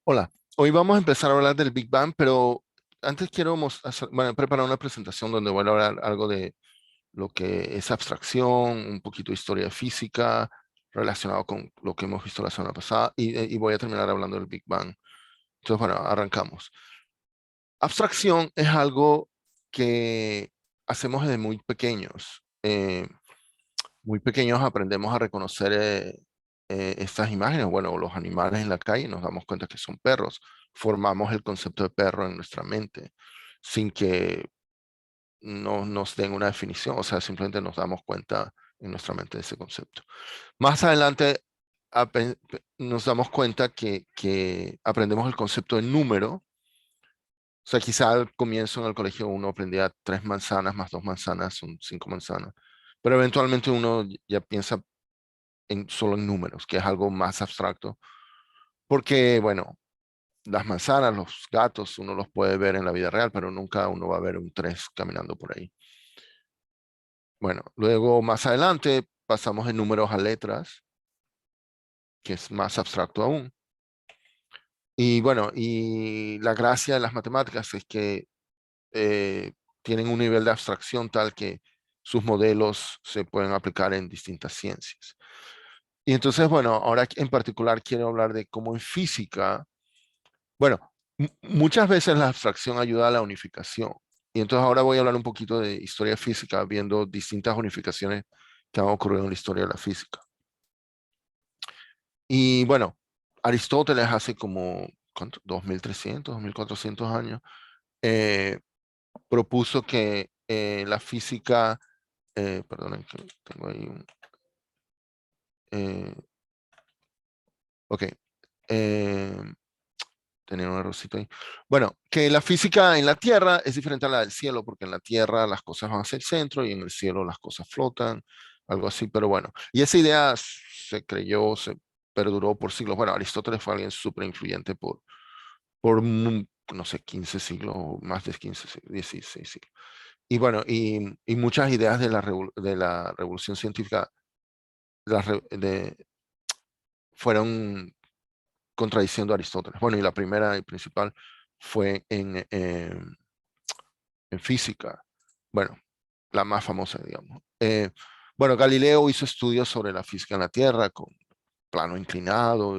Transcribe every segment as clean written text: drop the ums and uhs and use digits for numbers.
Hola, hoy vamos a empezar a hablar del Big Bang, pero antes quiero preparar una presentación donde voy a hablar algo de lo que es abstracción, un poquito de historia de física, relacionado con lo que hemos visto la semana pasada, y voy a terminar hablando del Big Bang. Entonces, bueno, arrancamos. Abstracción es algo que hacemos desde muy pequeños. Muy pequeños aprendemos a reconocer estas imágenes, bueno, los animales en la calle, nos damos cuenta que son perros, formamos el concepto de perro en nuestra mente sin que no nos den una definición, o sea, simplemente nos damos cuenta en nuestra mente de ese concepto. Más adelante nos damos cuenta que aprendemos el concepto de número, o sea, quizá al comienzo en el colegio uno aprendía 3 manzanas más 2 manzanas, son 5 manzanas, pero eventualmente uno ya piensa solo en números, que es algo más abstracto, porque, bueno, las manzanas, los gatos, uno los puede ver en la vida real, pero nunca uno va a ver un 3 caminando por ahí. Bueno, luego más adelante pasamos de números a letras, que es más abstracto aún. Y bueno, y la gracia de las matemáticas es que tienen un nivel de abstracción tal que sus modelos se pueden aplicar en distintas ciencias. Y entonces, bueno, ahora en particular quiero hablar de cómo en física. Bueno, muchas veces la abstracción ayuda a la unificación. Y entonces ahora voy a hablar un poquito de historia física, viendo distintas unificaciones que han ocurrido en la historia de la física. Y bueno, Aristóteles hace como, ¿cuánto? 2300, 2400 años, eh, propuso que la física, perdonen que tengo ahí un, eh, ok, eh, tenía un errorcito ahí. Bueno, que la física en la Tierra es diferente a la del cielo, porque en la Tierra las cosas van hacia el centro y en el cielo las cosas flotan, algo así, pero bueno. Y esa idea se creyó, se perduró por siglos. Bueno, Aristóteles fue alguien súper influyente por no sé, 15 siglos, o más de 15 siglos, 16 siglos. Y bueno, y muchas ideas de la revolución científica fueron contradiciendo a Aristóteles. Bueno, y la primera y principal fue en física. Bueno, la más famosa, digamos. Bueno, Galileo hizo estudios sobre la física en la Tierra con plano inclinado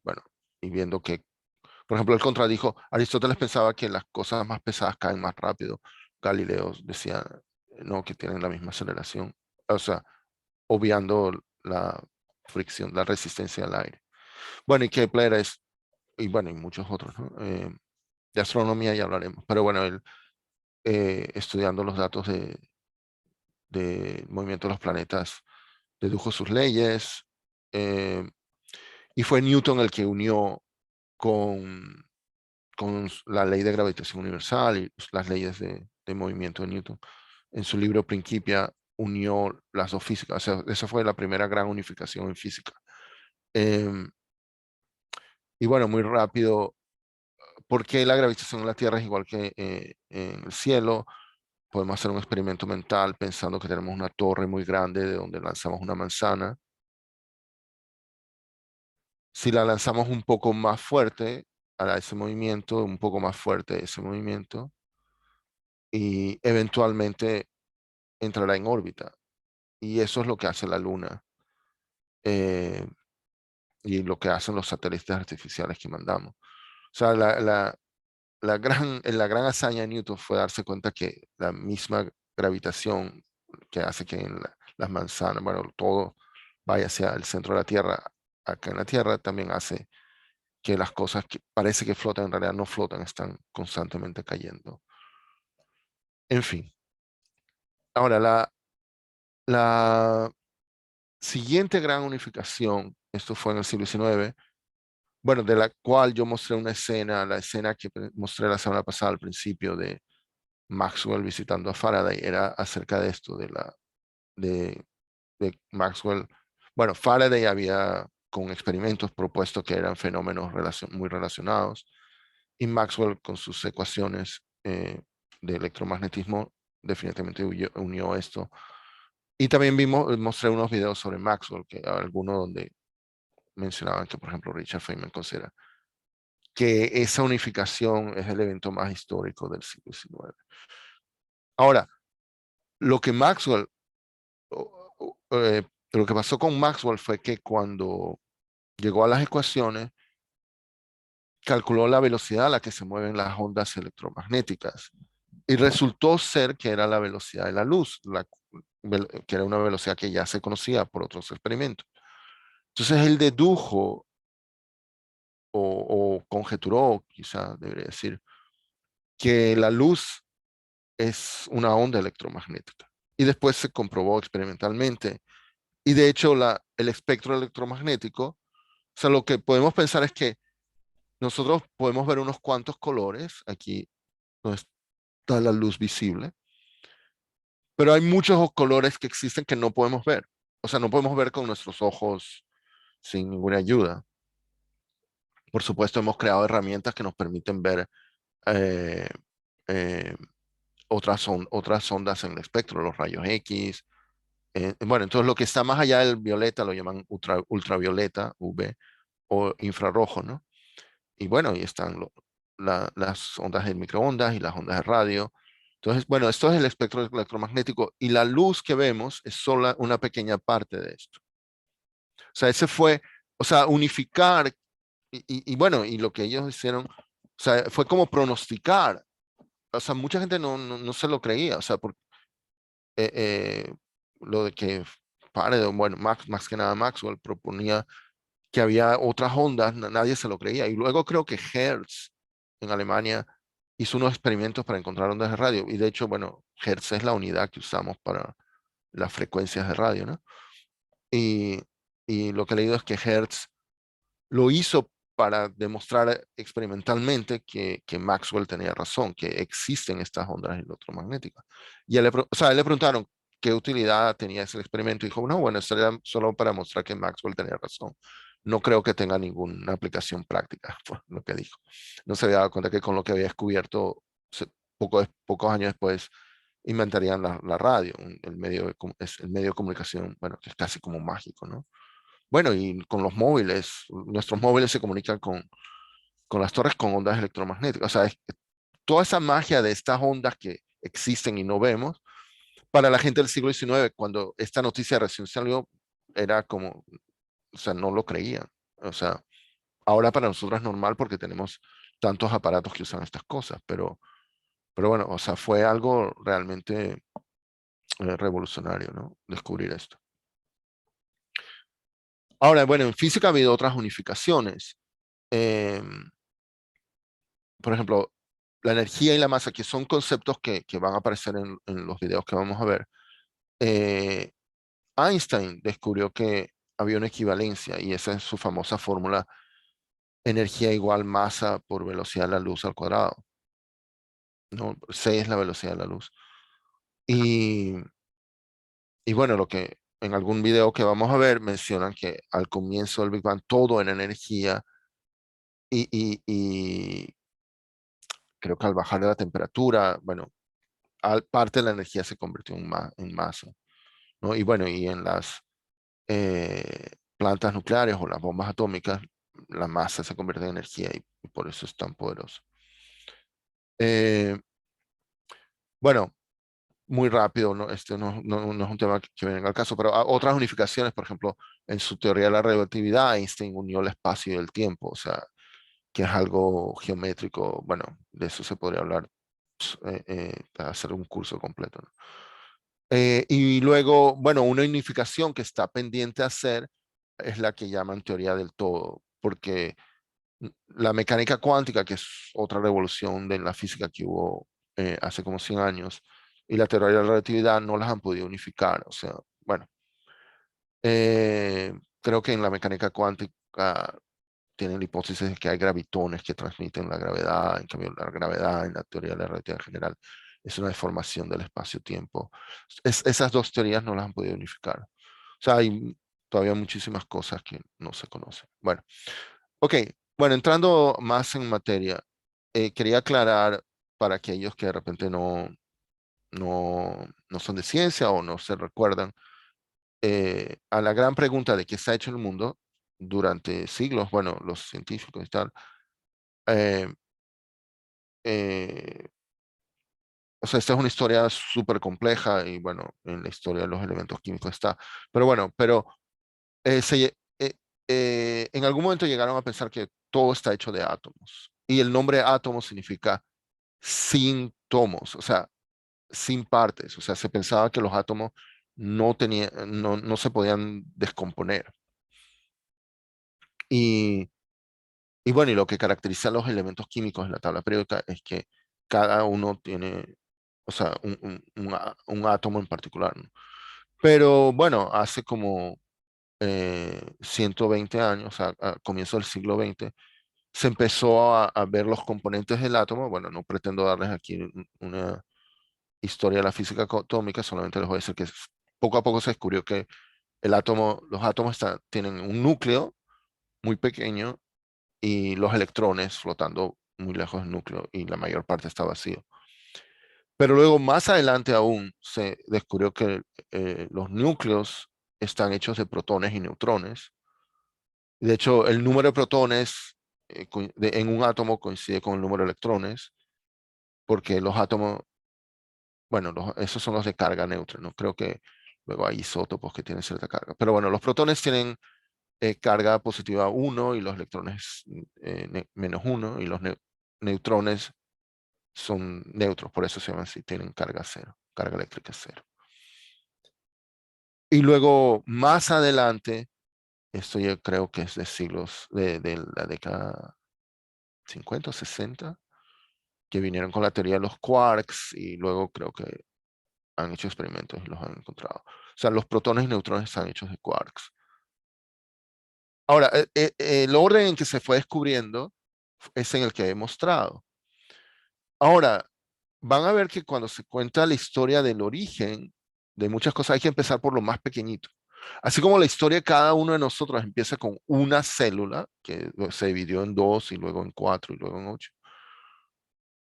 bueno, y viendo que, por ejemplo, él contradijo, Aristóteles pensaba que las cosas más pesadas caen más rápido. Galileo decía, no, que tienen la misma aceleración. O sea, obviando la fricción, la resistencia al aire. Bueno, y Kepler y bueno, y muchos otros, ¿no? De astronomía ya hablaremos, pero bueno, él estudiando los datos de movimiento de los planetas dedujo sus leyes, eh, y fue Newton el que unió con, con la ley de gravitación universal y las leyes de movimiento de Newton. En su libro Principia unió las dos físicas, o sea, esa fue la primera gran unificación en física. Eh, y bueno, muy rápido, ¿por qué la gravitación en la Tierra es igual que en el cielo? Podemos hacer un experimento mental pensando que tenemos una torre muy grande de donde lanzamos una manzana. Si la lanzamos un poco más fuerte, hará ese movimiento, un poco más fuerte ese movimiento, y eventualmente entrará en órbita. Y eso es lo que hace la Luna, eh, y lo que hacen los satélites artificiales que mandamos. O sea, la gran hazaña de Newton fue darse cuenta que la misma gravitación que hace que las manzanas, bueno, todo vaya hacia el centro de la Tierra, acá en la Tierra, también hace que las cosas que parece que flotan, en realidad no flotan, están constantemente cayendo. En fin. Ahora, la siguiente gran unificación, esto fue en el siglo XIX, bueno, de la cual yo mostré una escena, la escena que mostré la semana pasada al principio de Maxwell visitando a Faraday, era acerca de esto, de, de Maxwell. Bueno, Faraday había con experimentos propuesto que eran fenómenos muy relacionados, y Maxwell con sus ecuaciones de electromagnetismo definitivamente unió esto. Y también mostré unos videos sobre Maxwell, que algunos donde mencionaban que, por ejemplo, Richard Feynman considera que esa unificación es el evento más histórico del siglo XIX. Ahora, lo que Maxwell, lo que pasó con Maxwell fue que cuando llegó a las ecuaciones, calculó la velocidad a la que se mueven las ondas electromagnéticas y resultó ser que era la velocidad de la luz, que era una velocidad que ya se conocía por otros experimentos. Entonces él dedujo o conjeturó, quizá debería decir, que la luz es una onda electromagnética. Y después se comprobó experimentalmente. Y de hecho, el espectro electromagnético, o sea, lo que podemos pensar es que nosotros podemos ver unos cuantos colores, aquí no está la luz visible, pero hay muchos colores que existen que no podemos ver. O sea, no podemos ver con nuestros ojos sin ninguna ayuda. Por supuesto, hemos creado herramientas que nos permiten ver eh, eh, otras ondas en el espectro, los rayos X. Bueno, entonces lo que está más allá del violeta lo llaman ultravioleta, UV, o infrarrojo, ¿no? Y bueno, ahí están las ondas de microondas y las ondas de radio. Entonces, bueno, esto es el espectro electromagnético y la luz que vemos es solo una pequeña parte de esto. O sea, ese fue, o sea, unificar y bueno, y lo que ellos hicieron, o sea, fue como pronosticar. O sea, mucha gente no se lo creía, o sea, eh, eh, lo de que bueno, más que nada Maxwell proponía que había otras ondas, nadie se lo creía. Y luego creo que Hertz en Alemania hizo unos experimentos para encontrar ondas de radio. Y de hecho, bueno, Hertz es la unidad que usamos para las frecuencias de radio, ¿no? Y, y lo que he leído es que Hertz lo hizo para demostrar experimentalmente que Maxwell tenía razón, que existen estas ondas electromagnéticas. Y o sea, él le preguntaron qué utilidad tenía ese experimento y dijo, no, bueno, esto era solo para mostrar que Maxwell tenía razón. No creo que tenga ninguna aplicación práctica, fue lo que dijo. No se había dado cuenta que con lo que había descubierto pocos años después inventarían la radio, es el medio de comunicación, bueno, que es casi como mágico, ¿no? Bueno, y con los móviles, nuestros móviles se comunican con las torres con ondas electromagnéticas. O sea, toda esa magia de estas ondas que existen y no vemos, para la gente del siglo XIX, cuando esta noticia recién salió, era como, o sea, no lo creían. O sea, ahora para nosotros es normal porque tenemos tantos aparatos que usan estas cosas, pero bueno, o sea, fue algo realmente revolucionario, ¿no? Descubrir esto. Ahora, bueno, en física ha habido otras unificaciones. Eh, por ejemplo, la energía y la masa, que son conceptos que van a aparecer en los videos que vamos a ver. eh, Einstein descubrió que había una equivalencia y esa es su famosa fórmula, energía igual masa por velocidad de la luz al cuadrado, ¿no? C es la velocidad de la luz. Y, y bueno, lo que en algún video que vamos a ver mencionan que al comienzo del Big Bang todo era energía y creo que al bajar la temperatura, bueno, parte de la energía se convirtió en masa, ¿no? Y bueno, y en las plantas nucleares o las bombas atómicas, la masa se convierte en energía y por eso es tan poderoso. Eh, bueno, muy rápido, ¿no? Este no es un tema que venga al caso, pero otras unificaciones, por ejemplo, en su teoría de la relatividad, Einstein unió el espacio y el tiempo, o sea, que es algo geométrico, bueno, de eso se podría hablar, hacer un curso completo, ¿no? Y luego, bueno, una unificación que está pendiente a hacer es la que llaman teoría del todo, porque la mecánica cuántica, que es otra revolución de la física que hubo hace como 100 años, y la teoría de la relatividad no las han podido unificar. O sea, bueno, creo que en la mecánica cuántica tienen la hipótesis de que hay gravitones que transmiten la gravedad, en cambio la gravedad en la teoría de la relatividad general es una deformación del espacio-tiempo. Esas dos teorías no las han podido unificar. O sea, hay todavía muchísimas cosas que no se conocen. Bueno, ok, bueno, entrando más en materia, quería aclarar para aquellos que de repente no son de ciencia o no se recuerdan, a la gran pregunta de qué se ha hecho el mundo durante siglos, bueno, los científicos y tal, Eh, eh, o sea, esta es una historia súper compleja y bueno, en la historia de los elementos químicos está. Pero bueno, en algún momento llegaron a pensar que todo está hecho de átomos. Y el nombre átomo significa sin tomos, o sea, sin partes. O sea, se pensaba que los átomos no se podían descomponer. Y, y bueno, y lo que caracteriza a los elementos químicos en la tabla periódica es que cada uno tiene, o sea, un átomo en particular, ¿no? Pero bueno, hace como 120 años, a comienzos del siglo XX, se empezó a ver los componentes del átomo. Bueno, no pretendo darles aquí una historia de la física atómica, solamente les voy a decir que poco a poco se descubrió que los átomos tienen un núcleo muy pequeño y los electrones flotando muy lejos del núcleo y la mayor parte está vacío. Pero luego, más adelante aún, se descubrió que los núcleos están hechos de protones y neutrones. De hecho, el número de protones en un átomo coincide con el número de electrones, porque los átomos, bueno, esos son los de carga neutra, ¿no? Creo que luego hay isótopos que tienen cierta carga. Pero bueno, los protones tienen carga positiva 1 y los electrones menos 1 y los neutrones son neutros, por eso se llaman así, tienen carga cero, carga eléctrica cero. Y luego, más adelante, esto yo creo que es de la década 50 o 60, que vinieron con la teoría de los quarks y luego creo que han hecho experimentos y los han encontrado. O sea, los protones y neutrones están hechos de quarks. Ahora, el orden en que se fue descubriendo es en el que he mostrado. Ahora, van a ver que cuando se cuenta la historia del origen de muchas cosas, hay que empezar por lo más pequeñito. Así como la historia de cada uno de nosotros empieza con una célula que se dividió en dos y luego en cuatro y luego en ocho.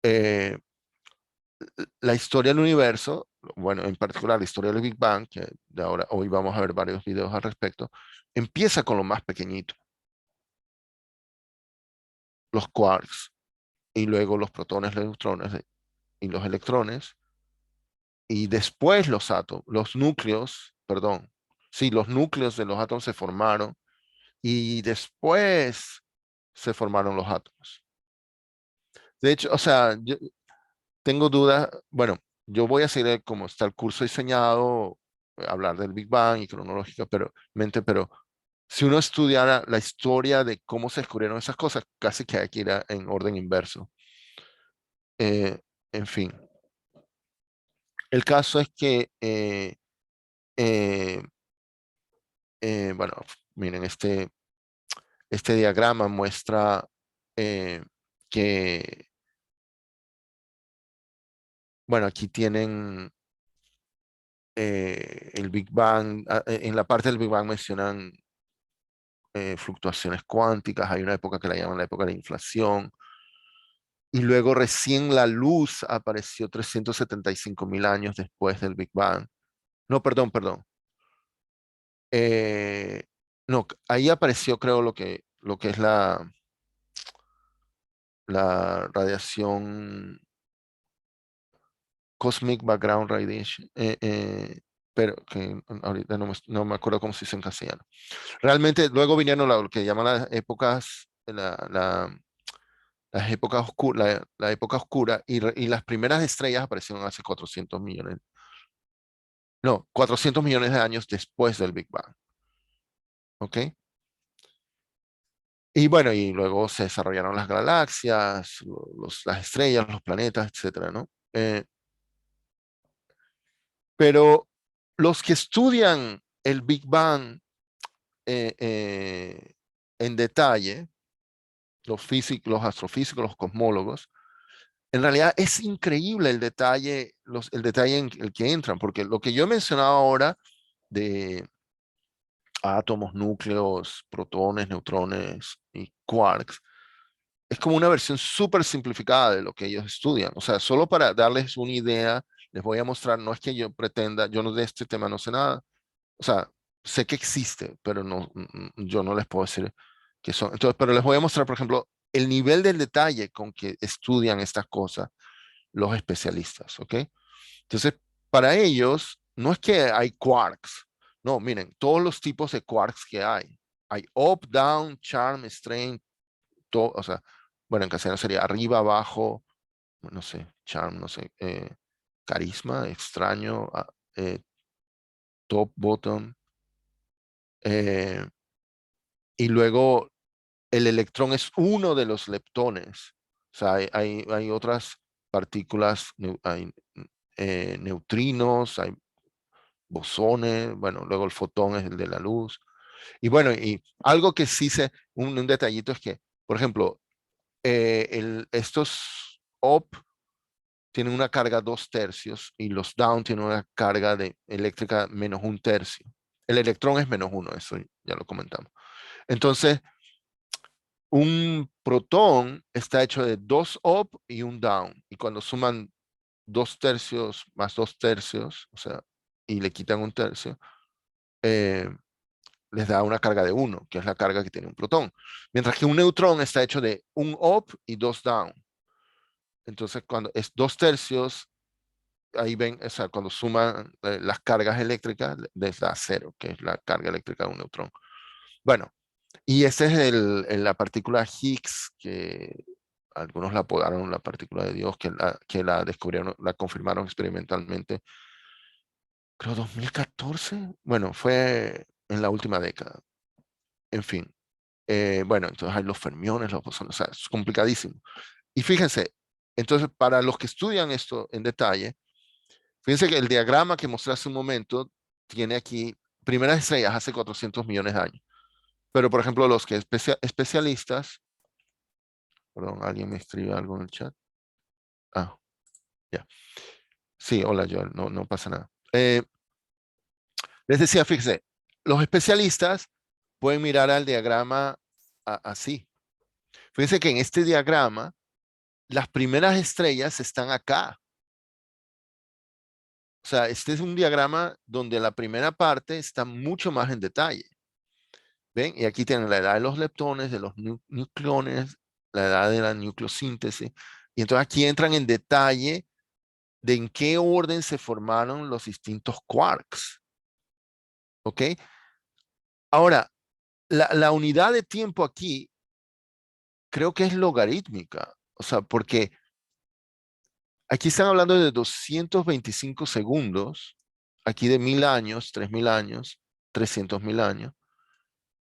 eh, la historia del universo, bueno, en particular la historia del Big Bang, que hoy vamos a ver varios videos al respecto, empieza con lo más pequeñito, los quarks, y luego los protones, los neutrones y los electrones, y después los núcleos, perdón, sí, los núcleos de los átomos se formaron, y después se formaron los átomos. De hecho, o sea, yo tengo dudas, bueno, yo voy a seguir como está el curso diseñado, hablar del Big Bang y cronológica, pero si uno estudiara la historia de cómo se descubrieron esas cosas, casi que hay que ir en orden inverso. Eh, en fin, el caso es que, eh, bueno, miren, este diagrama muestra eh, que, bueno, aquí tienen el Big Bang. En la parte del Big Bang mencionan fluctuaciones cuánticas. Hay una época que la llaman la época de inflación. Y luego recién la luz apareció 375.000 años después del Big Bang. No, perdón, perdón. Eh, no, ahí apareció, creo, lo que es la radiación Cosmic Background Radiation, pero que ahorita no me acuerdo cómo se dice en castellano. Realmente luego vinieron lo que llaman las épocas, las épocas oscuras, la época oscura, y las primeras estrellas aparecieron hace 400 millones, no, 400 millones de años después del Big Bang, ¿ok? Y bueno, y luego se desarrollaron las galaxias, las estrellas, los planetas, etcétera, ¿no? Pero los que estudian el Big Bang eh, eh, en detalle, los astrofísicos, los cosmólogos, en realidad es increíble el detalle en el que entran, porque lo que yo he mencionado ahora de átomos, núcleos, protones, neutrones y quarks, es como una versión súper simplificada de lo que ellos estudian. O sea, solo para darles una idea, les voy a mostrar, no es que yo pretenda, yo no de este tema no sé nada, o sea, sé que existe, pero no, yo no les puedo decir que son. Entonces, pero les voy a mostrar, por ejemplo, el nivel del detalle con que estudian estas cosas los especialistas, ¿ok? Entonces, para ellos, no es que hay quarks, no, miren, todos los tipos de quarks que hay. Hay up, down, charm, strain, todo, o sea, bueno, en castellano sería arriba, abajo, no sé, charm, no sé, carisma, extraño, top, bottom, eh, y luego el electrón es uno de los leptones. O sea, hay otras partículas, hay neutrinos, hay bosones, bueno, luego el fotón es el de la luz. Y bueno, y algo que sí un detallito es que, por ejemplo, estos up tienen una carga 2/3 y los down tienen una carga eléctrica -1/3. El electrón es -1, eso ya lo comentamos. Entonces, un protón está hecho de 2 up y un down. Y cuando suman 2/3 más 2/3, o sea, y le quitan 1/3, eh, les da una carga de 1, que es la carga que tiene un protón. Mientras que un neutrón está hecho de un up y 2 down. Entonces, cuando es 2/3, ahí ven, o sea, cuando suman las cargas eléctricas, les da 0, que es la carga eléctrica de un neutrón. Bueno, y esa es la partícula Higgs, que algunos la apodaron la partícula de Dios, que la descubrieron, la confirmaron experimentalmente, creo 2014. Bueno, fue en la última década. En fin, bueno, entonces hay los fermiones, los bosones, o sea, es complicadísimo. Y fíjense, entonces para los que estudian esto en detalle, fíjense que el diagrama que mostré hace un momento tiene aquí primeras estrellas hace 400 millones de años. Pero, por ejemplo, los que especialistas, perdón, alguien me escribe algo en el chat. Ah, ya. Sí, hola, Joel, no, no pasa nada. Les decía, fíjense, los especialistas pueden mirar al diagrama así. Fíjense que en este diagrama, las primeras estrellas están acá. O sea, este es un diagrama donde la primera parte está mucho más en detalle. ¿Ven? Y aquí tienen la edad de los leptones, de los nucleones, la edad de la nucleosíntesis. Y entonces aquí entran en detalle de en qué orden se formaron los distintos quarks. ¿Ok? Ahora, la unidad de tiempo aquí creo que es logarítmica. O sea, porque aquí están hablando de 225 segundos, aquí de 1000 años, 3000 años, 300.000 años.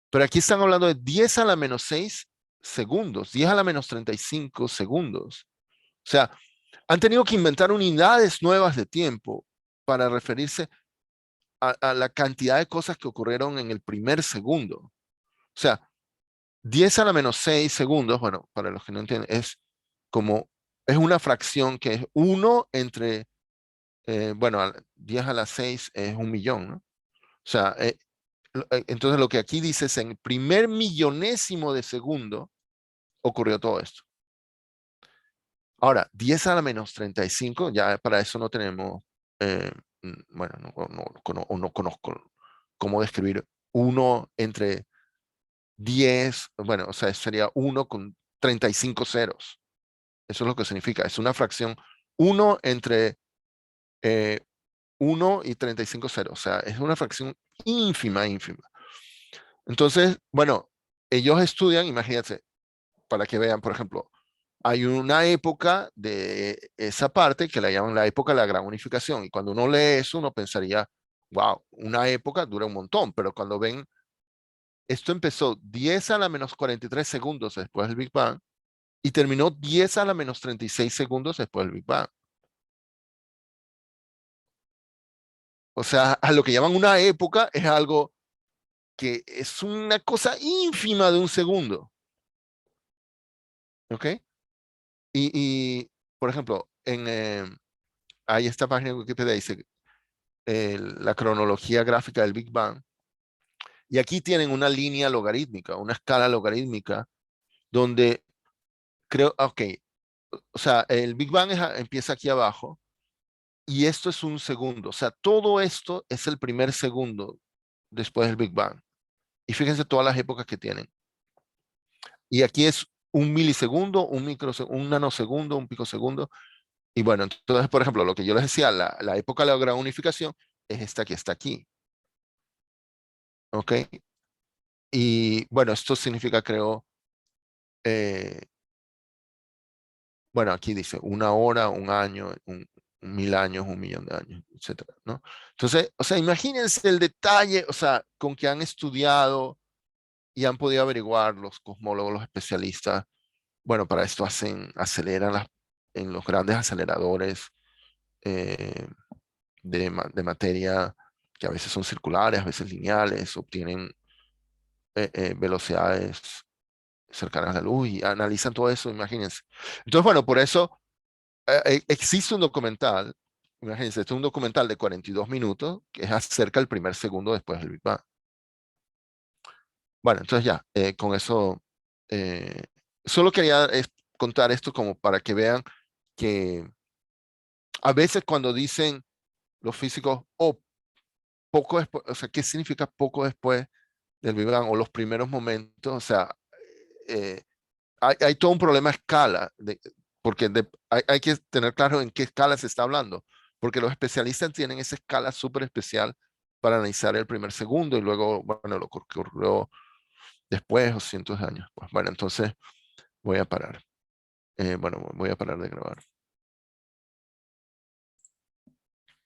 Pero aquí están hablando de 10 a la menos 6 segundos, 10 a la menos 35 segundos. O sea, han tenido que inventar unidades nuevas de tiempo para referirse a la cantidad de cosas que ocurrieron en el primer segundo. O sea, 10 a la menos 6 segundos, bueno, para los que no entienden, es una fracción que es 1 entre, bueno, 10 a la 6 es 1.000.000, ¿no? O sea, entonces lo que aquí dice es en el primer millonésimo de segundo ocurrió todo esto. Ahora, 10 a la menos 35, ya para eso no tenemos, bueno, no conozco cómo describir 1 entre 10, bueno, o sea, sería 1 con 35 ceros. Eso es lo que significa. Es una fracción 1 entre 1 y 35 ceros. O sea, es una fracción ínfima, ínfima. Entonces, bueno, ellos estudian, imagínense, para que vean, por ejemplo, hay una época de esa parte que la llaman la época de la gran unificación. Y cuando uno lee eso, uno pensaría, wow, una época dura un montón. Pero cuando ven, esto empezó 10 a la menos 43 segundos después del Big Bang y terminó 10 a la menos 36 segundos después del Big Bang. O sea, a lo que llaman una época es algo que es una cosa ínfima de un segundo. ¿Ok? Por ejemplo, hay esta página de Wikipedia dice la cronología gráfica del Big Bang. Y aquí tienen una línea logarítmica, una escala logarítmica, donde creo, ok, o sea, el Big Bang empieza aquí abajo y esto es un segundo. O sea, todo esto es el primer segundo después del Big Bang. Y fíjense todas las épocas que tienen. Y aquí es un milisegundo, un microsegundo, un nanosegundo, un picosegundo. Y bueno, entonces, por ejemplo, lo que yo les decía, la época de la gran unificación es esta que está aquí. ¿Ok? Y bueno, esto significa, creo, eh, bueno, aquí dice una hora, un año, un 1000 años, 1 millón de años, etcétera, ¿no? Entonces, o sea, imagínense el detalle, o sea, con que han estudiado y han podido averiguar los cosmólogos, los especialistas. Bueno, para esto aceleran en los grandes aceleradores eh, de materia que a veces son circulares, a veces lineales, obtienen velocidades cercanas a la luz y analizan todo eso, imagínense. Entonces, bueno, por eso existe un documental, imagínense, este es un documental de 42 minutos que es acerca del primer segundo después del Big Bang. Bueno, entonces ya, con eso, eh, solo quería contar esto como para que vean que a veces cuando dicen los físicos, oh, poco después, o sea, ¿qué significa poco después del Big Bang o los primeros momentos? O sea, eh, hay todo un problema a escala, porque hay que tener claro en qué escala se está hablando, porque los especialistas tienen esa escala súper especial para analizar el primer segundo y luego, bueno, lo que ocurrió después o cientos de años. Pues bueno, entonces voy a parar. Bueno, voy a parar de grabar.